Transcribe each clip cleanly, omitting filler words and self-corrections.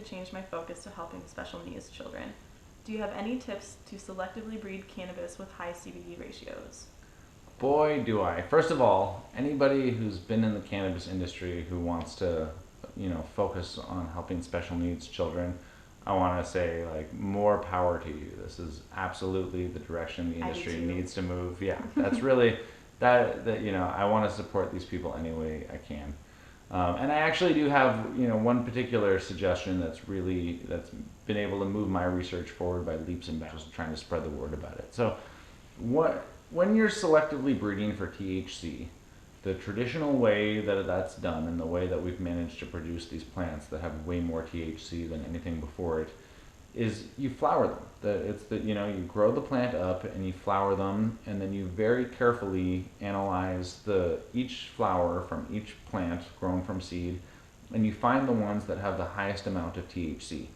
change my focus to helping special needs children. Do you have any tips to selectively breed cannabis with high CBD ratios? Boy, do I. First of all, anybody who's been in the cannabis industry who wants to, focus on helping special needs children, I want to say, like, more power to you. This is absolutely the direction the industry needs to move. Yeah, that's really I want to support these people any way I can. And I actually do have, one particular suggestion that's been able to move my research forward by leaps and bounds, trying to spread the word about it. So, when you're selectively breeding for THC, the traditional way that that's done, and the way that we've managed to produce these plants that have way more THC than anything before it, is you flower them. You grow the plant up and you flower them, and then you very carefully analyze each flower from each plant grown from seed, and you find the ones that have the highest amount of THC.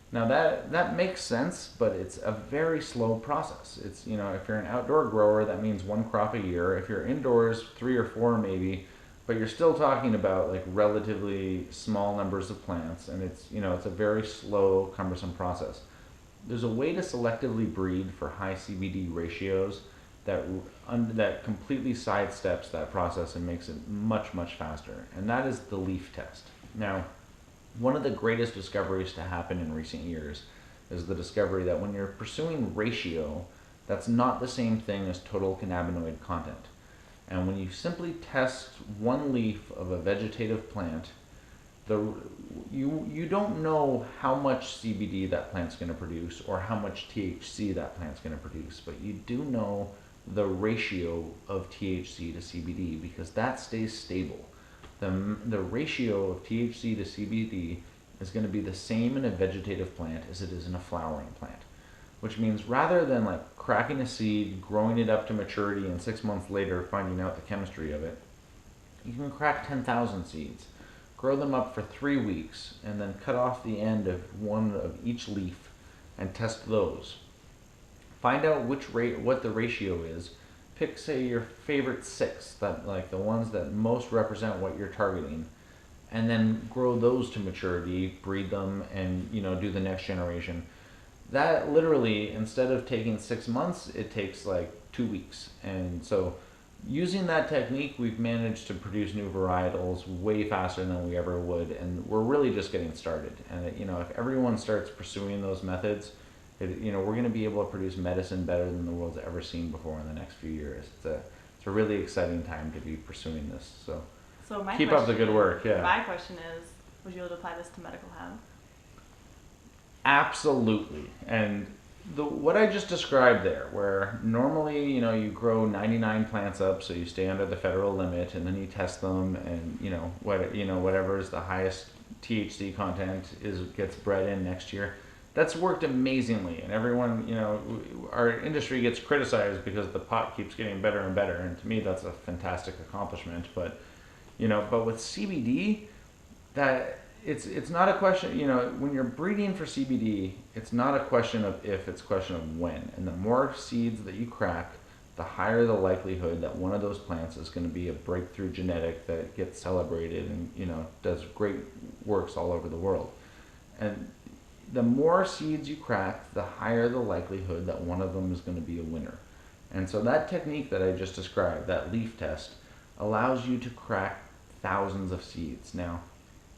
Now that makes sense, but it's a very slow process. It's, if you're an outdoor grower, that means one crop a year. If you're indoors, 3 or 4 maybe, but you're still talking about like relatively small numbers of plants, and it's a very slow, cumbersome process. There's a way to selectively breed for high CBD ratios that completely sidesteps that process and makes it much, much faster, and that is the leaf test. Now, one of the greatest discoveries to happen in recent years is the discovery that when you're pursuing ratio, that's not the same thing as total cannabinoid content. And when you simply test one leaf of a vegetative plant, you don't know how much CBD that plant's going to produce or how much THC that plant's going to produce, but you do know the ratio of THC to CBD, because that stays stable. The ratio of THC to CBD is going to be the same in a vegetative plant as it is in a flowering plant, which means rather than like cracking a seed, growing it up to maturity, and 6 months later finding out the chemistry of it, you can crack 10,000 seeds, grow them up for 3 weeks, and then cut off the end of one of each leaf and test those. Find out what the ratio is. Pick, say, your favorite 6, the ones that most represent what you're targeting, and then grow those to maturity, breed them, and do the next generation. That literally, instead of taking 6 months, it takes like 2 weeks. And so, using that technique, we've managed to produce new varietals way faster than we ever would, and we're really just getting started. And if everyone starts pursuing those methods, we're going to be able to produce medicine better than the world's ever seen before in the next few years. It's a really exciting time to be pursuing this. So keep up the good work. Yeah. My question is, would you be able to apply this to medical hemp? Absolutely. And what I just described there, where normally you grow 99 plants up, so you stay under the federal limit, and then you test them, and whatever is the highest THC content gets bred in next year. That's worked amazingly, and everyone, our industry gets criticized because the pot keeps getting better and better, and to me that's a fantastic accomplishment. But with CBD, that it's not a question, when you're breeding for CBD, it's not a question of if, it's a question of when. And the more seeds that you crack, the higher the likelihood that one of those plants is going to be a breakthrough genetic that gets celebrated and does great works all over the world. And the more seeds you crack, the higher the likelihood that one of them is going to be a winner. And so that technique that I just described, that leaf test, allows you to crack thousands of seeds. Now,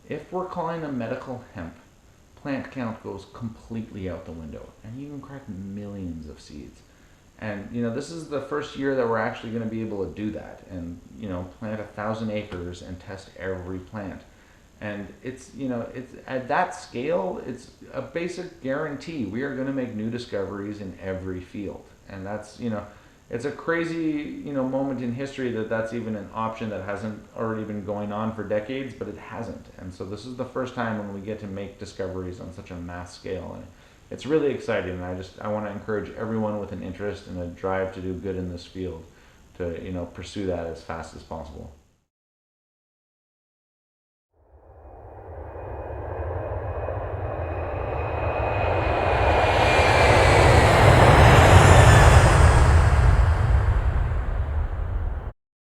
if we're calling a medical hemp, plant count goes completely out the window, and you can crack millions of seeds. And this is the first year that we're actually going to be able to do that, and plant 1,000 acres and test every plant. And it's at that scale, it's a basic guarantee. We are going to make new discoveries in every field. And that's, it's a crazy, moment in history that's even an option that hasn't already been going on for decades, but it hasn't. And so this is the first time when we get to make discoveries on such a mass scale. And it's really exciting. And I want to encourage everyone with an interest and a drive to do good in this field to, pursue that as fast as possible.